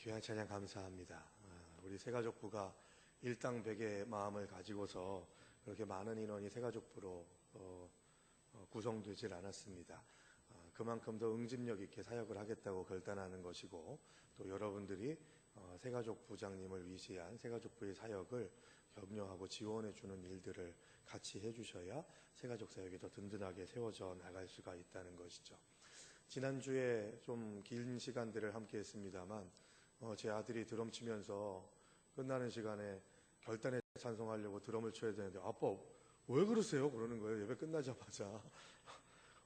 귀한 찬양 감사합니다. 우리 새가족부가 일당백의 마음을 가지고서 그렇게 많은 인원이 새가족부로 구성되질 않았습니다. 그만큼 더 응집력 있게 사역을 하겠다고 결단하는 것이고, 또 여러분들이 새가족부장님을 위시한 새가족부의 사역을 격려하고 지원해 주는 일들을 같이 해주셔야 새가족 사역이 더 든든하게 세워져 나갈 수가 있다는 것이죠. 지난주에 좀 긴 시간들을 함께 했습니다만 제 아들이 드럼 치면서 끝나는 시간에 결단에 찬송하려고 드럼을 쳐야 되는데, 아빠 왜 그러세요? 그러는 거예요. 예배 끝나자마자.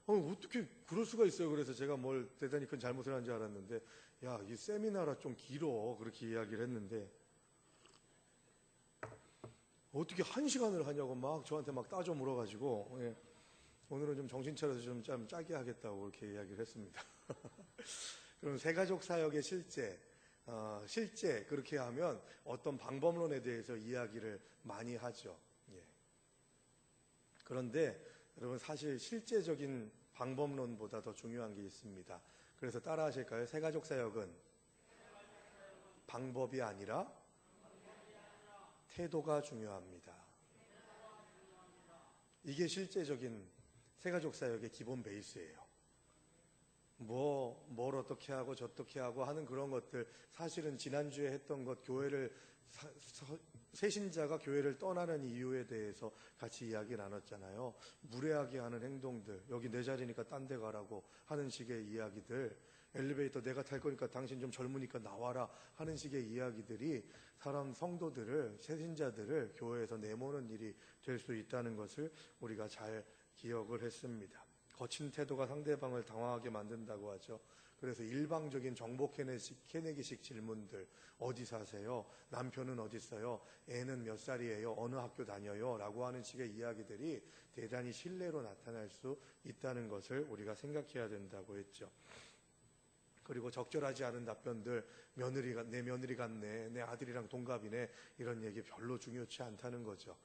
어떻게 그럴 수가 있어요? 그래서 제가 뭘 대단히 큰 잘못을 한 줄 알았는데, 야, 이 세미나라 좀 길어, 그렇게 이야기를 했는데, 어떻게 1시간을 하냐고 막 저한테 막 따져 물어가지고, 오늘은 좀 정신 차려서 좀 짜게 하겠다고 그렇게 이야기를 했습니다. 그럼 새가족 사역의 실제 그렇게 하면 어떤 방법론에 대해서 이야기를 많이 하죠. 그런데 여러분, 사실 실제적인 방법론보다 더 중요한 게 있습니다. 그래서 따라 하실까요? 새가족 사역은 방법이 아니라 태도가 중요합니다. 이게 실제적인 새가족 사역의 기본 베이스예요. 뭘 어떻게 하고 저떻게 하고 하는 그런 것들, 사실은 지난주에 했던 것, 교회를 새신자가 교회를 떠나는 이유에 대해서 같이 이야기 나눴잖아요. 무례하게 하는 행동들, 여기 내 자리니까 딴 데 가라고 하는 식의 이야기들, 엘리베이터 내가 탈 거니까 당신 좀 젊으니까 나와라 하는 식의 이야기들이 성도들을, 새신자들을 교회에서 내모는 일이 될 수 있다는 것을 우리가 잘 기억을 했습니다. 거친 태도가 상대방을 당황하게 만든다고 하죠. 그래서 일방적인 정보 캐내기식 질문들, 어디 사세요? 남편은 어디 있어요? 애는 몇 살이에요? 어느 학교 다녀요? 라고 하는 식의 이야기들이 대단히 신뢰로 나타날 수 있다는 것을 우리가 생각해야 된다고 했죠. 그리고 적절하지 않은 답변들, 내 며느리 같네, 내 아들이랑 동갑이네, 이런 얘기 별로 중요치 않다는 거죠.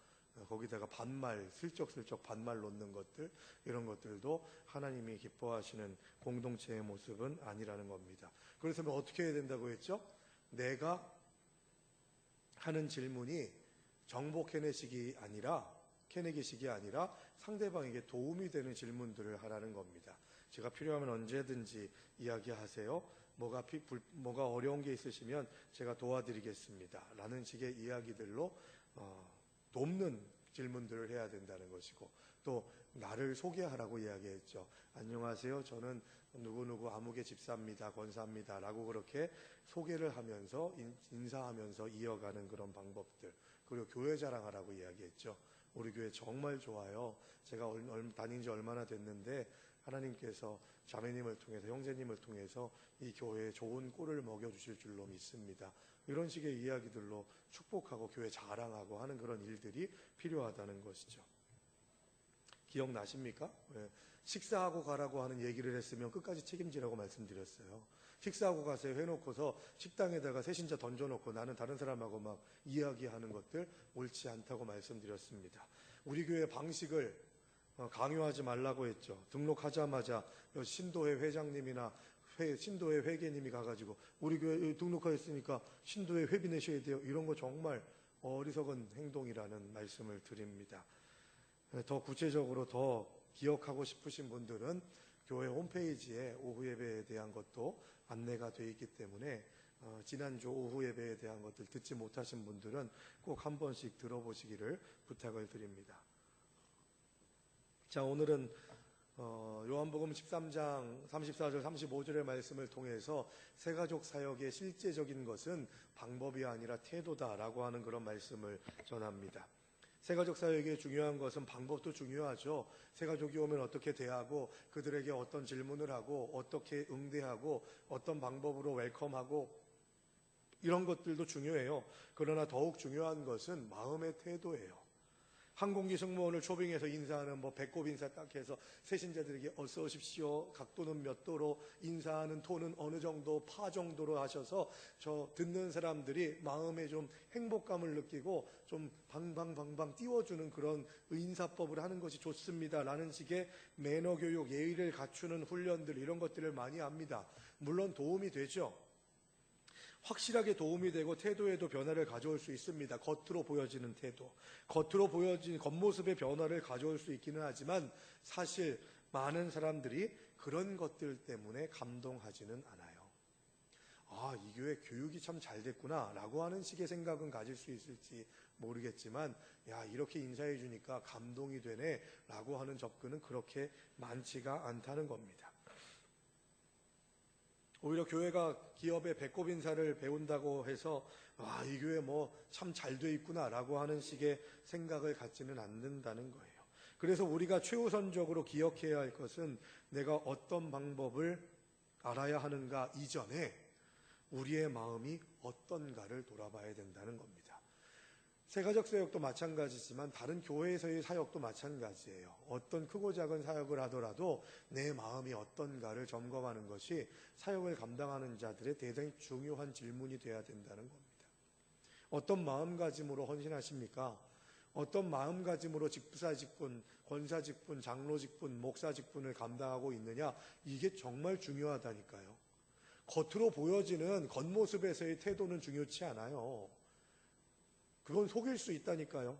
거기다가 반말, 슬쩍슬쩍 반말 놓는 것들, 이런 것들도 하나님이 기뻐하시는 공동체의 모습은 아니라는 겁니다. 그래서 어떻게 해야 된다고 했죠? 내가 하는 질문이 정보 캐내기식이 아니라 상대방에게 도움이 되는 질문들을 하라는 겁니다. 제가 필요하면 언제든지 이야기하세요. 뭐가 어려운 게 있으시면 제가 도와드리겠습니다. 라는 식의 이야기들로 돕는 질문들을 해야 된다는 것이고, 또 나를 소개하라고 이야기했죠. 안녕하세요, 저는 누구누구 아무개 집사입니다, 권사입니다 라고 그렇게 소개를 하면서 인사하면서 이어가는 그런 방법들. 그리고 교회 자랑하라고 이야기했죠. 우리 교회 정말 좋아요. 제가 다닌 지 얼마나 됐는데 하나님께서 자매님을 통해서, 형제님을 통해서 이 교회에 좋은 꼴을 먹여주실 줄로 믿습니다. 이런 식의 이야기들로 축복하고 교회 자랑하고 하는 그런 일들이 필요하다는 것이죠. 기억나십니까? 식사하고 가라고 하는 얘기를 했으면 끝까지 책임지라고 말씀드렸어요. 식사하고 가세요 해놓고서 식당에다가 새신자 던져놓고 나는 다른 사람하고 막 이야기하는 것들 옳지 않다고 말씀드렸습니다. 우리 교회 방식을 강요하지 말라고 했죠. 등록하자마자 신도회 회장님이나 신도회 회계님이 가가지고 우리 교회 등록하였으니까 신도회 회비 내셔야 돼요. 이런 거 정말 어리석은 행동이라는 말씀을 드립니다. 더 구체적으로 더 기억하고 싶으신 분들은 교회 홈페이지에 오후 예배에 대한 것도 안내가 되어 있기 때문에 지난주 오후 예배에 대한 것들 듣지 못하신 분들은 꼭 한 번씩 들어보시기를 부탁을 드립니다. 자, 오늘은 요한복음 13장 34절 35절의 말씀을 통해서 새가족 사역의 실제적인 것은 방법이 아니라 태도다라고 하는 그런 말씀을 전합니다. 새가족 사역의 중요한 것은 방법도 중요하죠. 새가족이 오면 어떻게 대하고 그들에게 어떤 질문을 하고 어떻게 응대하고 어떤 방법으로 웰컴하고 이런 것들도 중요해요. 그러나 더욱 중요한 것은 마음의 태도예요. 항공기 승무원을 초빙해서 인사하는 배꼽 인사 딱 해서 새신자들에게 어서 오십시오, 각도는 몇 도로, 인사하는 톤은 어느 정도, 파 정도로 하셔서 저 듣는 사람들이 마음에 좀 행복감을 느끼고 좀 방방방방 띄워주는 그런 인사법을 하는 것이 좋습니다 라는 식의 매너 교육, 예의를 갖추는 훈련들, 이런 것들을 많이 합니다. 물론 도움이 되죠. 확실하게 도움이 되고 태도에도 변화를 가져올 수 있습니다. 겉으로 보여지는 태도, 겉으로 보여진 겉모습의 변화를 가져올 수 있기는 하지만 사실 많은 사람들이 그런 것들 때문에 감동하지는 않아요. 아, 이 교회 교육이 참 잘 됐구나 라고 하는 식의 생각은 가질 수 있을지 모르겠지만, 야, 이렇게 인사해 주니까 감동이 되네 라고 하는 접근은 그렇게 많지가 않다는 겁니다. 오히려 교회가 기업의 배꼽 인사를 배운다고 해서 아, 이 교회 뭐 참 잘 돼 있구나 라고 하는 식의 생각을 갖지는 않는다는 거예요. 그래서 우리가 최우선적으로 기억해야 할 것은 내가 어떤 방법을 알아야 하는가 이전에 우리의 마음이 어떤가를 돌아봐야 된다는 겁니다. 세가족 사역도 마찬가지지만 다른 교회에서의 사역도 마찬가지예요. 어떤 크고 작은 사역을 하더라도 내 마음이 어떤가를 점검하는 것이 사역을 감당하는 자들의 대단히 중요한 질문이 되어야 된다는 겁니다. 어떤 마음가짐으로 헌신하십니까? 어떤 마음가짐으로 직부사 직분, 권사 직분, 장로 직분, 목사 직분을 감당하고 있느냐, 이게 정말 중요하다니까요. 겉으로 보여지는 겉모습에서의 태도는 중요치 않아요. 그건 속일 수 있다니까요.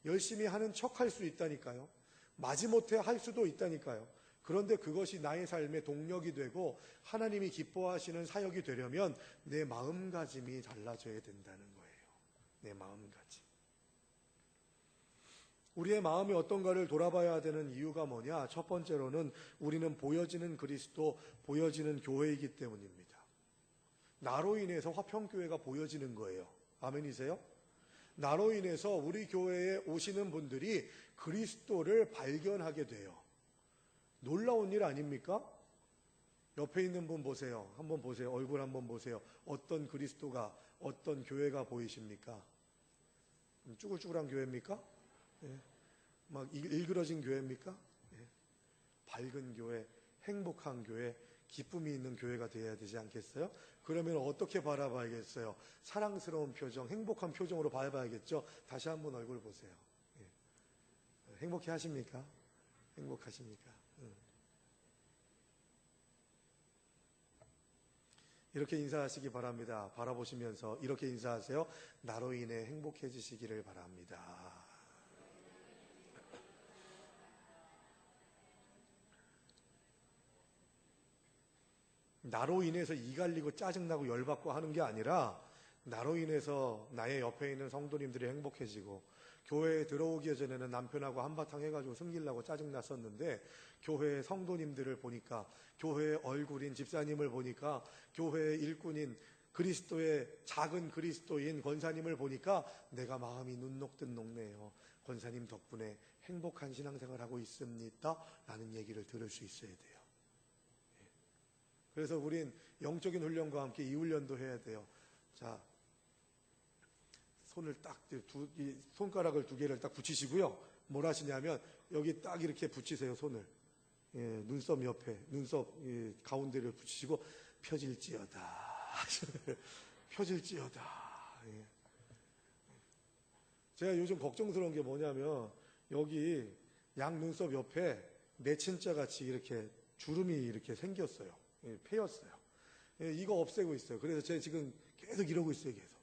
열심히 하는 척 할 수 있다니까요. 마지못해 할 수도 있다니까요. 그런데 그것이 나의 삶의 동력이 되고 하나님이 기뻐하시는 사역이 되려면 내 마음가짐이 달라져야 된다는 거예요. 내 마음가짐. 우리의 마음이 어떤가를 돌아봐야 되는 이유가 뭐냐? 첫 번째로는 우리는 보여지는 그리스도, 보여지는 교회이기 때문입니다. 나로 인해서 화평교회가 보여지는 거예요. 아멘이세요? 나로 인해서 우리 교회에 오시는 분들이 그리스도를 발견하게 돼요. 놀라운 일 아닙니까? 옆에 있는 분 보세요. 한번 보세요. 얼굴 한번 보세요. 어떤 그리스도가, 어떤 교회가 보이십니까? 쭈글쭈글한 교회입니까? 예. 막 일그러진 교회입니까? 예. 밝은 교회, 행복한 교회, 기쁨이 있는 교회가 되어야 되지 않겠어요? 그러면 어떻게 바라봐야겠어요? 사랑스러운 표정, 행복한 표정으로 바라봐야겠죠? 다시 한번 얼굴 보세요. 예. 행복해 하십니까? 행복하십니까? 이렇게 인사하시기 바랍니다. 바라보시면서 이렇게 인사하세요. 나로 인해 행복해지시기를 바랍니다. 나로 인해서 이갈리고 짜증나고 열받고 하는 게 아니라 나로 인해서 나의 옆에 있는 성도님들이 행복해지고, 교회에 들어오기 전에는 남편하고 한바탕 해가지고 승질나고 짜증났었는데 교회의 성도님들을 보니까, 교회의 얼굴인 집사님을 보니까, 교회의 일꾼인 그리스도의 작은 그리스도인 권사님을 보니까 내가 마음이 눈 녹듯 녹네요. 권사님 덕분에 행복한 신앙생활 하고 있습니다 라는 얘기를 들을 수 있어야 돼요. 그래서 우린 영적인 훈련과 함께 이 훈련도 해야 돼요. 자, 손을 딱, 손가락을 두 개를 딱 붙이시고요. 뭘 하시냐면, 여기 딱 이렇게 붙이세요, 손을. 예, 눈썹 옆에, 눈썹 가운데를 붙이시고, 펴질지어다. 펴질지어다. 예. 제가 요즘 걱정스러운 게 뭐냐면, 여기 양 눈썹 옆에 내친자 같이 이렇게 주름이 이렇게 생겼어요. 예, 패였어요. 예, 이거 없애고 있어요. 그래서 제가 지금 계속 이러고 있어요, 계속.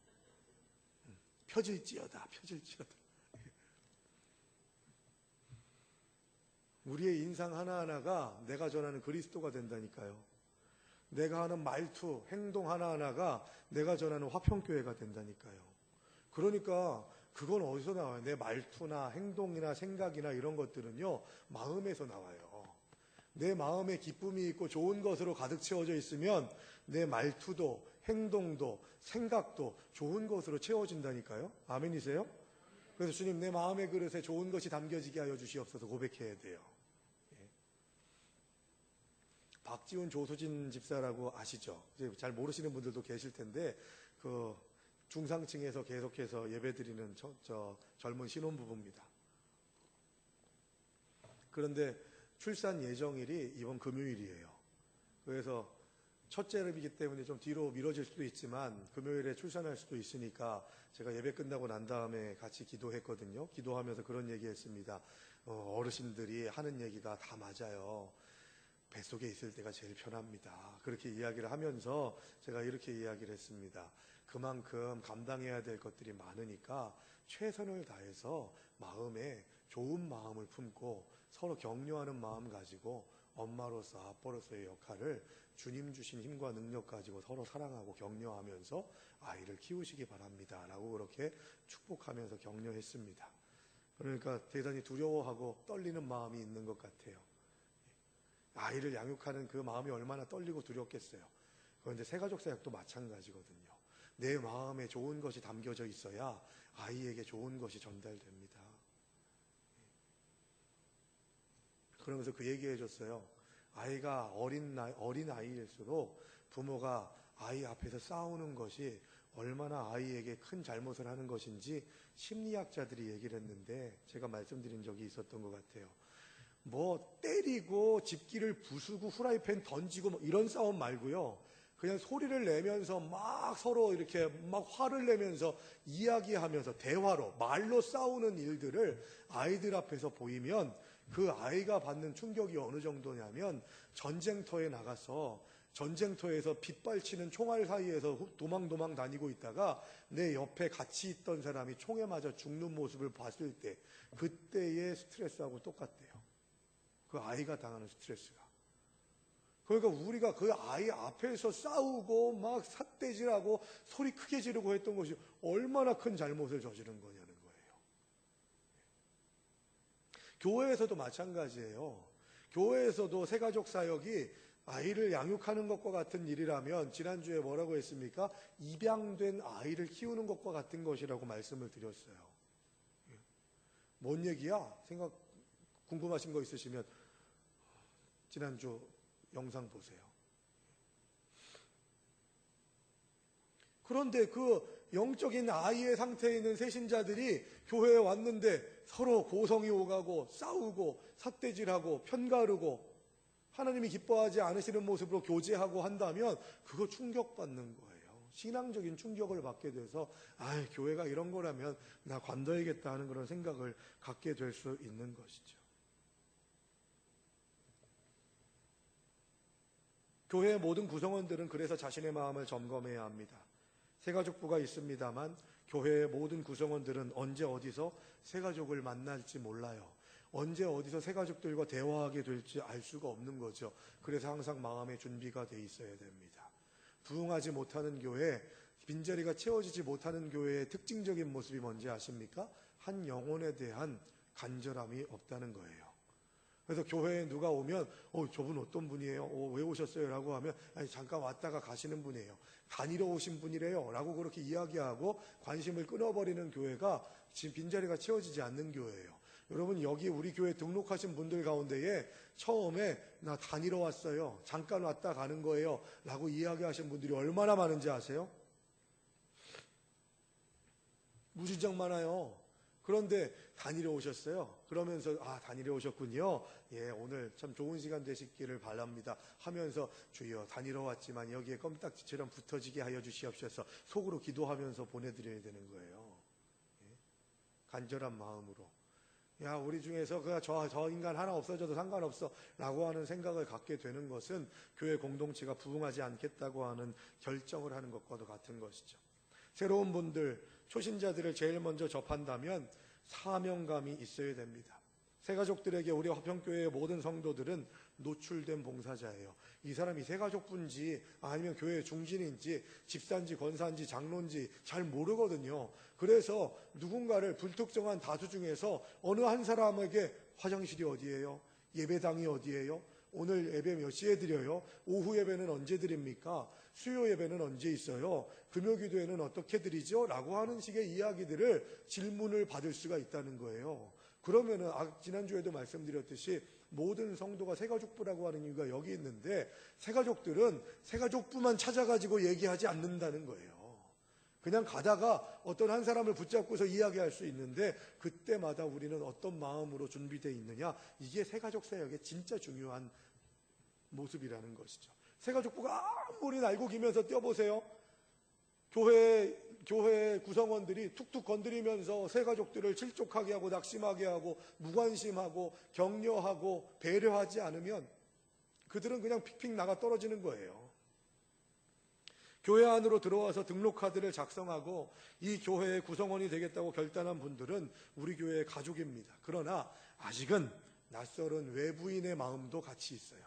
펴질지어다, 펴질지어다. 우리의 인상 하나하나가 내가 전하는 그리스도가 된다니까요. 내가 하는 말투, 행동 하나하나가 내가 전하는 화평교회가 된다니까요. 그러니까 그건 어디서 나와요? 내 말투나 행동이나 생각이나 이런 것들은요, 마음에서 나와요. 내 마음에 기쁨이 있고 좋은 것으로 가득 채워져 있으면 내 말투도 행동도 생각도 좋은 것으로 채워진다니까요. 아멘이세요? 그래서 주님, 내 마음의 그릇에 좋은 것이 담겨지게 하여 주시옵소서 고백해야 돼요. 예. 박지훈 조수진 집사라고 아시죠? 이제 잘 모르시는 분들도 계실 텐데, 그 중상층에서 계속해서 예배드리는 젊은 신혼부부입니다. 그런데 출산 예정일이 이번 금요일이에요. 그래서 첫째이기 때문에 좀 뒤로 미뤄질 수도 있지만 금요일에 출산할 수도 있으니까 제가 예배 끝나고 난 다음에 같이 기도했거든요. 기도하면서 그런 얘기했습니다. 어르신들이 하는 얘기가 다 맞아요. 뱃속에 있을 때가 제일 편합니다. 그렇게 이야기를 하면서 제가 이렇게 이야기를 했습니다. 그만큼 감당해야 될 것들이 많으니까 최선을 다해서 마음에 좋은 마음을 품고 서로 격려하는 마음 가지고 엄마로서 아빠로서의 역할을 주님 주신 힘과 능력 가지고 서로 사랑하고 격려하면서 아이를 키우시기 바랍니다 라고 그렇게 축복하면서 격려했습니다. 그러니까 대단히 두려워하고 떨리는 마음이 있는 것 같아요. 아이를 양육하는 그 마음이 얼마나 떨리고 두렵겠어요. 그런데 새가족 사역도 마찬가지거든요. 내 마음에 좋은 것이 담겨져 있어야 아이에게 좋은 것이 전달됩니다. 그러면서 그 얘기해 줬어요. 아이가 어린 아이일수록 부모가 아이 앞에서 싸우는 것이 얼마나 아이에게 큰 잘못을 하는 것인지 심리학자들이 얘기를 했는데 제가 말씀드린 적이 있었던 것 같아요. 뭐 때리고 집기를 부수고 후라이팬 던지고 뭐 이런 싸움 말고요. 그냥 소리를 내면서 막 서로 이렇게 막 화를 내면서 이야기하면서 대화로 말로 싸우는 일들을 아이들 앞에서 보이면 그 아이가 받는 충격이 어느 정도냐면 전쟁터에 나가서 전쟁터에서 빗발치는 총알 사이에서 도망 다니고 있다가 내 옆에 같이 있던 사람이 총에 맞아 죽는 모습을 봤을 때 그때의 스트레스하고 똑같대요. 그 아이가 당하는 스트레스가. 그러니까 우리가 그 아이 앞에서 싸우고 막 삿대질하고 소리 크게 지르고 했던 것이 얼마나 큰 잘못을 저지른 거냐는 거예요. 교회에서도 마찬가지예요. 교회에서도 새가족 사역이 아이를 양육하는 것과 같은 일이라면 지난주에 뭐라고 했습니까? 입양된 아이를 키우는 것과 같은 것이라고 말씀을 드렸어요. 뭔 얘기야? 궁금하신 거 있으시면 지난주 영상 보세요. 그런데 그 영적인 아이의 상태에 있는 새신자들이 교회에 왔는데 서로 고성이 오가고 싸우고 삿대질하고 편가르고 하나님이 기뻐하지 않으시는 모습으로 교제하고 한다면 그거 충격받는 거예요. 신앙적인 충격을 받게 돼서 교회가 이런 거라면 나 관둬야겠다 하는 그런 생각을 갖게 될 수 있는 것이죠. 교회의 모든 구성원들은 그래서 자신의 마음을 점검해야 합니다. 새가족부가 있습니다만 교회의 모든 구성원들은 언제 어디서 새가족을 만날지 몰라요. 언제 어디서 새가족들과 대화하게 될지 알 수가 없는 거죠. 그래서 항상 마음의 준비가 돼 있어야 됩니다. 부흥하지 못하는 교회, 빈자리가 채워지지 못하는 교회의 특징적인 모습이 뭔지 아십니까? 한 영혼에 대한 간절함이 없다는 거예요. 그래서 교회에 누가 오면 저분 어떤 분이에요? 왜 오셨어요? 라고 하면 잠깐 왔다가 가시는 분이에요. 다니러 오신 분이래요. 라고 그렇게 이야기하고 관심을 끊어버리는 교회가 지금 빈자리가 채워지지 않는 교회예요. 여러분 여기 우리 교회 등록하신 분들 가운데에 처음에 나 다니러 왔어요. 잠깐 왔다 가는 거예요. 라고 이야기하신 분들이 얼마나 많은지 아세요? 무지장 많아요. 그런데 다니러 오셨어요. 그러면서 다니러 오셨군요. 예, 오늘 참 좋은 시간 되시기를 바랍니다 하면서 주여 다니러 왔지만 여기에 껌딱지처럼 붙어지게 하여 주시옵소서 속으로 기도하면서 보내드려야 되는 거예요. 예? 간절한 마음으로. 야, 우리 중에서 저 인간 하나 없어져도 상관없어 라고 하는 생각을 갖게 되는 것은 교회 공동체가 부흥하지 않겠다고 하는 결정을 하는 것과도 같은 것이죠. 새로운 분들, 초신자들을 제일 먼저 접한다면 사명감이 있어야 됩니다. 새가족들에게 우리 화평교회의 모든 성도들은 노출된 봉사자예요. 이 사람이 새가족분지 아니면 교회 중진인지 집사인지 권사인지 장로인지 잘 모르거든요. 그래서 누군가를 불특정한 다수 중에서 어느 한 사람에게 화장실이 어디예요? 예배당이 어디예요? 오늘 예배 몇 시에 드려요? 오후 예배는 언제 드립니까? 수요 예배는 언제 있어요? 금요 기도회는 어떻게 드리죠? 라고 하는 식의 이야기들을 질문을 받을 수가 있다는 거예요. 그러면은 지난주에도 말씀드렸듯이 모든 성도가 새가족부라고 하는 이유가 여기 있는데 새가족들은 새가족부만 찾아가지고 얘기하지 않는다는 거예요. 그냥 가다가 어떤 한 사람을 붙잡고서 이야기할 수 있는데 그때마다 우리는 어떤 마음으로 준비되어 있느냐, 이게 새가족 사역의 진짜 중요한 모습이라는 것이죠. 새가족부가 아무리 날고 기면서 뛰어보세요. 교회 구성원들이 툭툭 건드리면서 새가족들을 실족하게 하고 낙심하게 하고 무관심하고 격려하고 배려하지 않으면 그들은 그냥 픽픽 나가 떨어지는 거예요. 교회 안으로 들어와서 등록카드를 작성하고 이 교회의 구성원이 되겠다고 결단한 분들은 우리 교회의 가족입니다. 그러나 아직은 낯설은 외부인의 마음도 같이 있어요.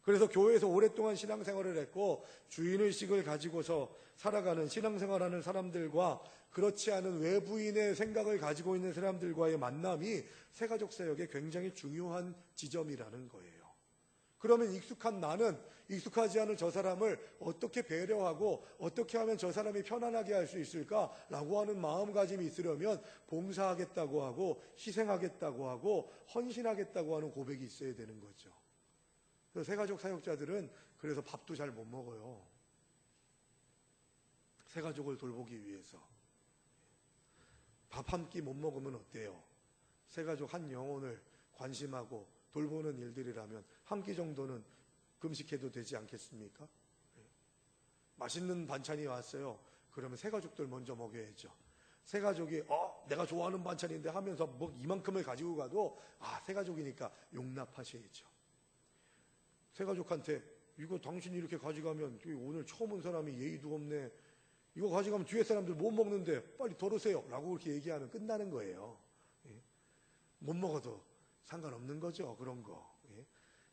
그래서 교회에서 오랫동안 신앙생활을 했고 주인의식을 가지고서 살아가는 신앙생활하는 사람들과 그렇지 않은 외부인의 생각을 가지고 있는 사람들과의 만남이 새가족 사역의 굉장히 중요한 지점이라는 거예요. 그러면 익숙한 나는 익숙하지 않은 저 사람을 어떻게 배려하고 어떻게 하면 저 사람이 편안하게 할 수 있을까라고 하는 마음가짐이 있으려면 봉사하겠다고 하고 희생하겠다고 하고 헌신하겠다고 하는 고백이 있어야 되는 거죠. 그래서 새가족 사역자들은 그래서 밥도 잘 못 먹어요. 새가족을 돌보기 위해서. 밥 한 끼 못 먹으면 어때요? 새가족 한 영혼을 관심하고 돌보는 일들이라면 한 끼 정도는 금식해도 되지 않겠습니까? 맛있는 반찬이 왔어요. 그러면 새가족들 먼저 먹여야죠. 새가족이 내가 좋아하는 반찬인데 하면서 뭐 이만큼을 가지고 가도 새가족이니까 용납하셔야죠. 새가족한테 이거 당신이 이렇게 가져가면 오늘 처음 온 사람이 예의도 없네. 이거 가져가면 뒤에 사람들 못 먹는데 빨리 덜으세요 라고 그렇게 얘기하면 끝나는 거예요. 못 먹어도 상관없는 거죠. 그런 거.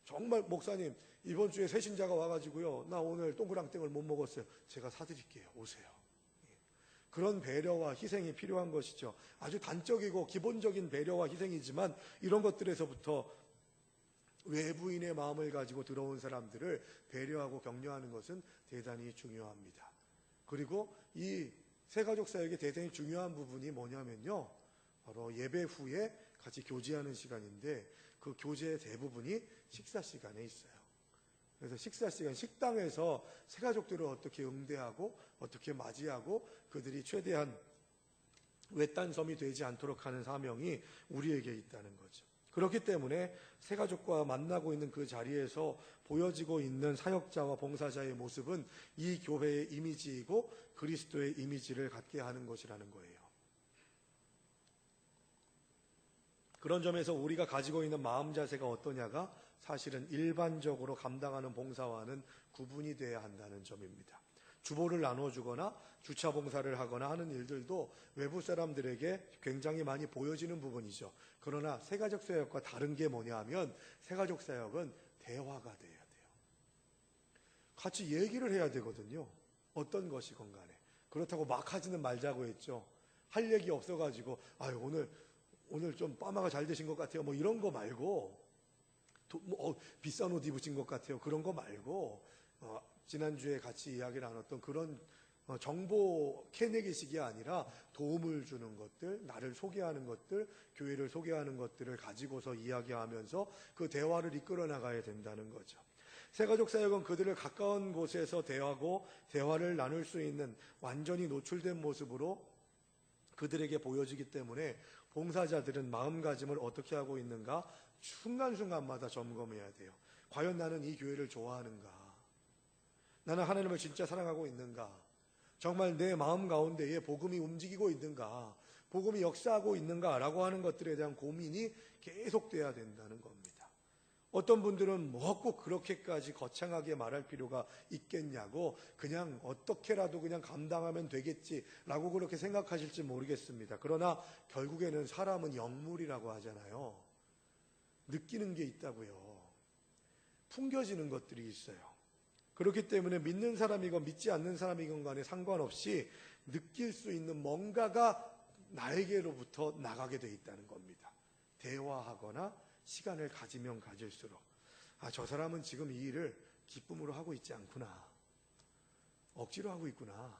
정말 목사님 이번 주에 새 신자가 와가지고요. 나 오늘 동그랑땡을 못 먹었어요. 제가 사드릴게요. 오세요. 그런 배려와 희생이 필요한 것이죠. 아주 단적이고 기본적인 배려와 희생이지만 이런 것들에서부터 외부인의 마음을 가지고 들어온 사람들을 배려하고 격려하는 것은 대단히 중요합니다. 그리고 이 새가족 사역의 대단히 중요한 부분이 뭐냐면요. 바로 예배 후에 같이 교제하는 시간인데 그 교제의 대부분이 식사 시간에 있어요. 그래서 식사 시간, 식당에서 새가족들을 어떻게 응대하고 어떻게 맞이하고 그들이 최대한 외딴섬이 되지 않도록 하는 사명이 우리에게 있다는 거죠. 그렇기 때문에 새가족과 만나고 있는 그 자리에서 보여지고 있는 사역자와 봉사자의 모습은 이 교회의 이미지이고 그리스도의 이미지를 갖게 하는 것이라는 거예요. 그런 점에서 우리가 가지고 있는 마음 자세가 어떠냐가 사실은 일반적으로 감당하는 봉사와는 구분이 돼야 한다는 점입니다. 주보를 나눠주거나 주차 봉사를 하거나 하는 일들도 외부 사람들에게 굉장히 많이 보여지는 부분이죠. 그러나 새가족 사역과 다른 게 뭐냐 하면 새가족 사역은 대화가 돼야 돼요. 같이 얘기를 해야 되거든요. 어떤 것이건 간에. 그렇다고 막 하지는 말자고 했죠. 할 얘기 없어가지고 오늘 좀 빠마가 잘 되신 것 같아요. 뭐 이런 거 말고 비싼 옷 입으신 것 같아요. 그런 거 말고 지난주에 같이 이야기를 나눴던 그런 정보 캐내기식이 아니라 도움을 주는 것들, 나를 소개하는 것들, 교회를 소개하는 것들을 가지고서 이야기하면서 그 대화를 이끌어 나가야 된다는 거죠. 새가족 사역은 그들을 가까운 곳에서 대하고 대화를 나눌 수 있는 완전히 노출된 모습으로 그들에게 보여지기 때문에 봉사자들은 마음가짐을 어떻게 하고 있는가 순간순간마다 점검해야 돼요. 과연 나는 이 교회를 좋아하는가? 나는 하나님을 진짜 사랑하고 있는가? 정말 내 마음 가운데에 복음이 움직이고 있는가? 복음이 역사하고 있는가? 라고 하는 것들에 대한 고민이 계속돼야 된다는 겁니다. 어떤 분들은 뭐 꼭 그렇게까지 거창하게 말할 필요가 있겠냐고 그냥 어떻게라도 그냥 감당하면 되겠지라고 그렇게 생각하실지 모르겠습니다. 그러나 결국에는 사람은 영물이라고 하잖아요. 느끼는 게 있다고요. 풍겨지는 것들이 있어요. 그렇기 때문에 믿는 사람이건 믿지 않는 사람이건 간에 상관없이 느낄 수 있는 뭔가가 나에게로부터 나가게 돼 있다는 겁니다. 대화하거나 시간을 가지면 가질수록 저 사람은 지금 이 일을 기쁨으로 하고 있지 않구나. 억지로 하고 있구나.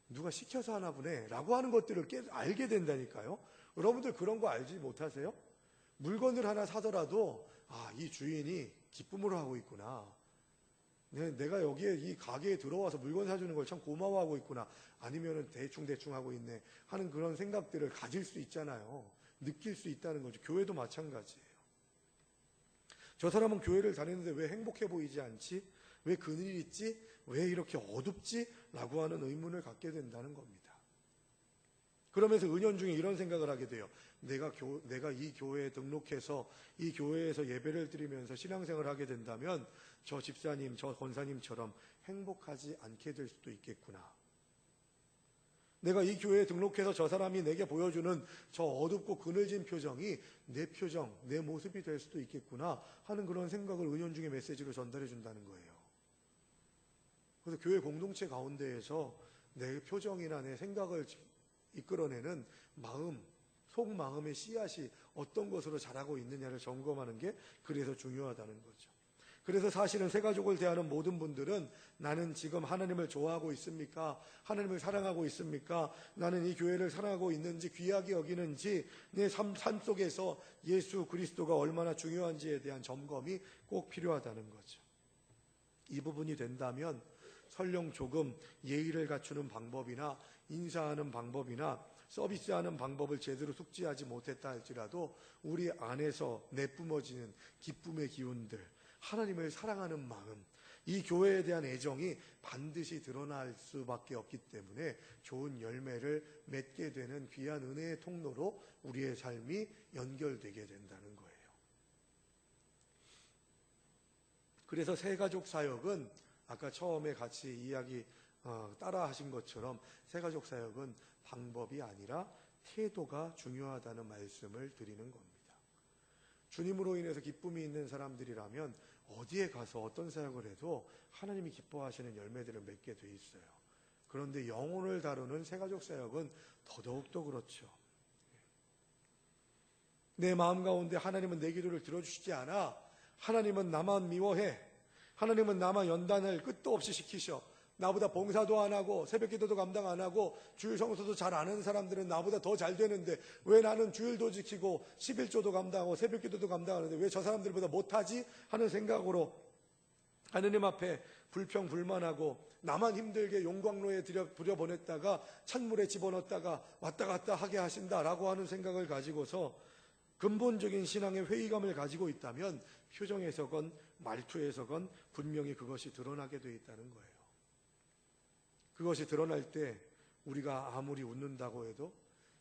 누가 시켜서 하나 보네 라고 하는 것들을 알게 된다니까요. 여러분들 그런 거 알지 못하세요? 물건을 하나 사더라도 이 주인이 기쁨으로 하고 있구나. 내가 여기에 이 가게에 들어와서 물건 사주는 걸 참 고마워하고 있구나. 아니면은 대충 하고 있네 하는 그런 생각들을 가질 수 있잖아요. 느낄 수 있다는 거죠. 교회도 마찬가지예요. 저 사람은 교회를 다니는데 왜 행복해 보이지 않지? 왜 그늘 있지? 왜 이렇게 어둡지? 라고 하는 의문을 갖게 된다는 겁니다. 그러면서 은연중에 이런 생각을 하게 돼요. 내가 이 교회에 등록해서 이 교회에서 예배를 드리면서 신앙생활을 하게 된다면 저 집사님, 저 권사님처럼 행복하지 않게 될 수도 있겠구나. 내가 이 교회에 등록해서 저 사람이 내게 보여주는 저 어둡고 그늘진 표정이 내 표정, 내 모습이 될 수도 있겠구나 하는 그런 생각을 은연중에 메시지로 전달해 준다는 거예요. 그래서 교회 공동체 가운데에서 내 표정이나 내 생각을 이끌어내는 마음, 속마음의 씨앗이 어떤 것으로 자라고 있느냐를 점검하는 게 그래서 중요하다는 거죠. 그래서 사실은 새가족을 대하는 모든 분들은 나는 지금 하나님을 좋아하고 있습니까? 하나님을 사랑하고 있습니까? 나는 이 교회를 사랑하고 있는지, 귀하게 여기는지, 내 삶 속에서 예수 그리스도가 얼마나 중요한지에 대한 점검이 꼭 필요하다는 거죠. 이 부분이 된다면 설령 조금 예의를 갖추는 방법이나 인사하는 방법이나 서비스하는 방법을 제대로 숙지하지 못했다 할지라도 우리 안에서 내뿜어지는 기쁨의 기운들, 하나님을 사랑하는 마음, 이 교회에 대한 애정이 반드시 드러날 수밖에 없기 때문에 좋은 열매를 맺게 되는 귀한 은혜의 통로로 우리의 삶이 연결되게 된다는 거예요. 그래서 새가족 사역은 아까 처음에 같이 이야기 따라 하신 것처럼 새가족 사역은 방법이 아니라 태도가 중요하다는 말씀을 드리는 겁니다. 주님으로 인해서 기쁨이 있는 사람들이라면 어디에 가서 어떤 사역을 해도 하나님이 기뻐하시는 열매들을 맺게 돼 있어요. 그런데 영혼을 다루는 새가족 사역은 더더욱더 그렇죠. 내 마음 가운데 하나님은 내 기도를 들어주시지 않아. 하나님은 나만 미워해. 하나님은 나만 연단을 끝도 없이 시키셔. 나보다 봉사도 안 하고 새벽기도도 감당 안 하고 주일 성수도 잘 아는 사람들은 나보다 더 잘 되는데 왜 나는 주일도 지키고 11조도 감당하고 새벽기도도 감당하는데 왜 저 사람들보다 못하지? 하는 생각으로 하느님 앞에 불평불만하고 나만 힘들게 용광로에 들여보냈다가 찬물에 집어넣었다가 왔다 갔다 하게 하신다라고 하는 생각을 가지고서 근본적인 신앙의 회의감을 가지고 있다면 표정에서건 말투에서건 분명히 그것이 드러나게 돼 있다는 거예요. 그것이 드러날 때 우리가 아무리 웃는다고 해도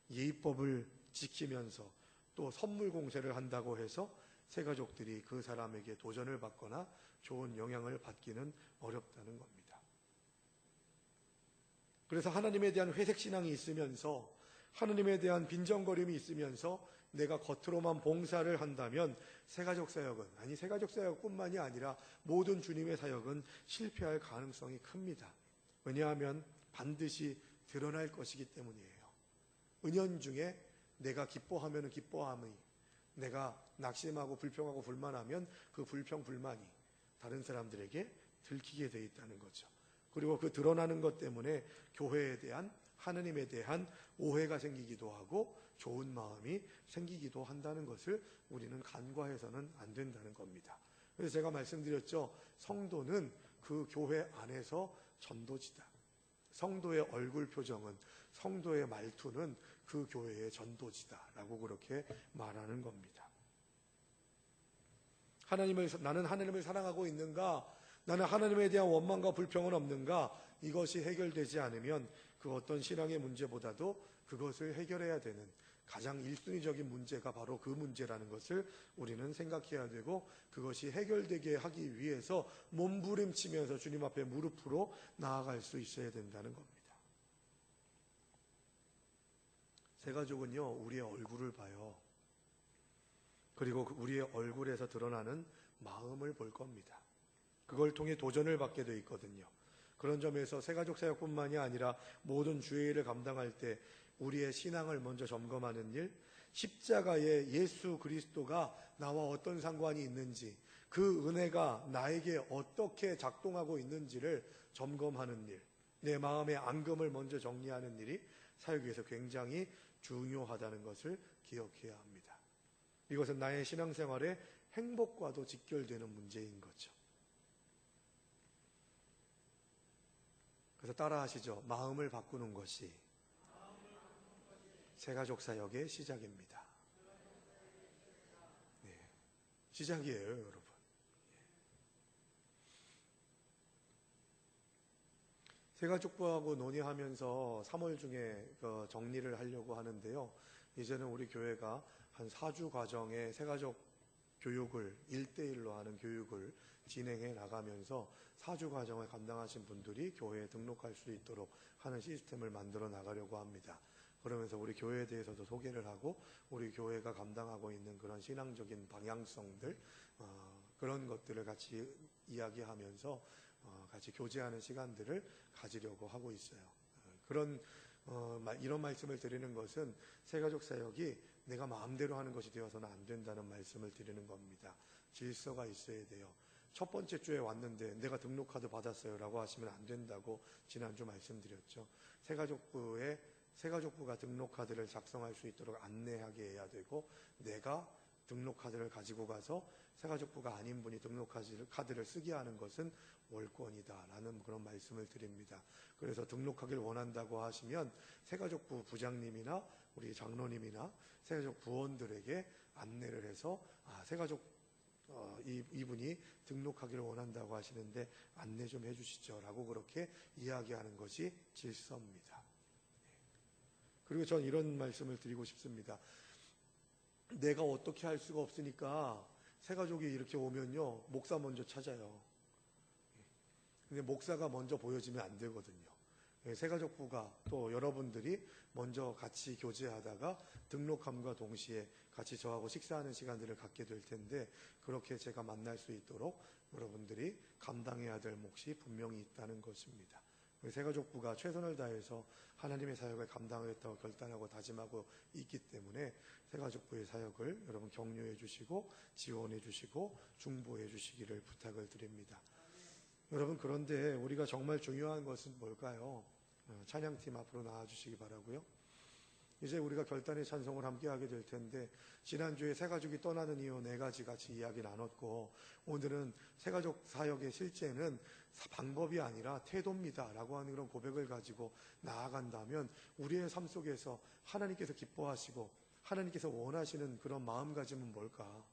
예의법을 지키면서 또 선물 공세를 한다고 해서 새가족들이 그 사람에게 도전을 받거나 좋은 영향을 받기는 어렵다는 겁니다. 그래서 하나님에 대한 회색신앙이 있으면서 하나님에 대한 빈정거림이 있으면서 내가 겉으로만 봉사를 한다면 새가족 사역은, 아니 새가족 사역뿐만이 아니라 모든 주님의 사역은 실패할 가능성이 큽니다. 왜냐하면 반드시 드러날 것이기 때문이에요. 은연중에 내가 기뻐하면 기뻐함이, 내가 낙심하고 불평하고 불만하면 그 불평 불만이 다른 사람들에게 들키게 돼 있다는 거죠. 그리고 그 드러나는 것 때문에 교회에 대한, 하느님에 대한 오해가 생기기도 하고 좋은 마음이 생기기도 한다는 것을 우리는 간과해서는 안 된다는 겁니다. 그래서 제가 말씀드렸죠. 성도는 그 교회 안에서 전도지다. 성도의 얼굴 표정은, 성도의 말투는 그 교회의 전도지다라고 그렇게 말하는 겁니다. 나는 하나님을 사랑하고 있는가? 나는 하나님에 대한 원망과 불평은 없는가? 이것이 해결되지 않으면 그 어떤 신앙의 문제보다도 그것을 해결해야 되는 가장 1순위적인 문제가 바로 그 문제라는 것을 우리는 생각해야 되고, 그것이 해결되게 하기 위해서 몸부림치면서 주님 앞에 무릎으로 나아갈 수 있어야 된다는 겁니다. 새가족은요, 우리의 얼굴을 봐요. 그리고 우리의 얼굴에서 드러나는 마음을 볼 겁니다. 그걸 통해 도전을 받게 돼 있거든요. 그런 점에서 새가족 사역뿐만이 아니라 모든 주의 일을 감당할 때 우리의 신앙을 먼저 점검하는 일, 십자가에 예수 그리스도가 나와 어떤 상관이 있는지, 그 은혜가 나에게 어떻게 작동하고 있는지를 점검하는 일, 내 마음의 앙금을 먼저 정리하는 일이 사역에서 굉장히 중요하다는 것을 기억해야 합니다. 이것은 나의 신앙생활의 행복과도 직결되는 문제인 거죠. 그래서 따라 하시죠. 마음을 바꾸는 것이 새가족 사역의 시작입니다. 네, 시작이에요, 여러분. 새가족부하고 논의하면서 3월 중에 정리를 하려고 하는데요. 이제는 우리 교회가 한 4주 과정의 새가족 교육을 1대1로 하는 교육을 진행해 나가면서 4주 과정을 감당하신 분들이 교회에 등록할 수 있도록 하는 시스템을 만들어 나가려고 합니다. 그러면서 우리 교회에 대해서도 소개를 하고 우리 교회가 감당하고 있는 그런 신앙적인 방향성들 그런 것들을 같이 이야기하면서 같이 교제하는 시간들을 가지려고 하고 있어요. 이런 말씀을 드리는 것은 새가족 사역이 내가 마음대로 하는 것이 되어서는 안 된다는 말씀을 드리는 겁니다. 질서가 있어야 돼요. 첫 번째 주에 왔는데 내가 등록카드 받았어요 라고 하시면 안 된다고 지난주 말씀드렸죠. 새가족부가 등록카드를 작성할 수 있도록 안내하게 해야 되고, 내가 등록카드를 가지고 가서 새가족부가 아닌 분이 등록카드를 쓰게 하는 것은 월권이다 라는 그런 말씀을 드립니다. 그래서 등록하길 원한다고 하시면 새가족부 부장님이나 우리 장로님이나 새가족 부원들에게 안내를 해서 이분이 등록하기를 원한다고 하시는데 안내 좀 해주시죠 라고 그렇게 이야기하는 것이 질서입니다. 그리고 전 이런 말씀을 드리고 싶습니다. 내가 어떻게 할 수가 없으니까 새가족이 이렇게 오면요, 목사 먼저 찾아요. 근데 목사가 먼저 보여지면 안 되거든요. 새가족부가 또 여러분들이 먼저 같이 교제하다가 등록함과 동시에 같이 저하고 식사하는 시간들을 갖게 될 텐데, 그렇게 제가 만날 수 있도록 여러분들이 감당해야 될 몫이 분명히 있다는 것입니다. 새가족부가 최선을 다해서 하나님의 사역을 감당하겠다고 결단하고 다짐하고 있기 때문에 새가족부의 사역을 여러분 격려해 주시고 지원해 주시고 중보해 주시기를 부탁을 드립니다. 여러분, 그런데 우리가 정말 중요한 것은 뭘까요? 찬양팀 앞으로 나와주시기 바라고요. 이제 우리가 결단의 찬송을 함께 하게 될 텐데, 지난주에 새가족이 떠나는 이유 4가지 같이 이야기 나눴고, 오늘은 새가족 사역의 실제는 방법이 아니라 태도입니다 라고 하는 그런 고백을 가지고 나아간다면, 우리의 삶 속에서 하나님께서 기뻐하시고 하나님께서 원하시는 그런 마음가짐은 뭘까?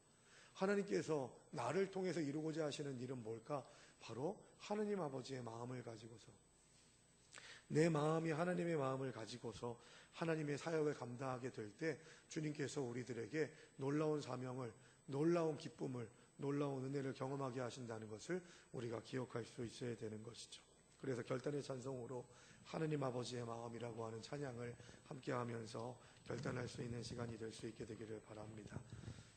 하나님께서 나를 통해서 이루고자 하시는 일은 뭘까? 바로 하나님 아버지의 마음을 가지고서, 내 마음이 하나님의 마음을 가지고서 하나님의 사역을 감당하게 될 때 주님께서 우리들에게 놀라운 사명을, 놀라운 기쁨을, 놀라운 은혜를 경험하게 하신다는 것을 우리가 기억할 수 있어야 되는 것이죠. 그래서 결단의 찬송으로 하나님 아버지의 마음이라고 하는 찬양을 함께 하면서 결단할 수 있는 시간이 될 수 있게 되기를 바랍니다.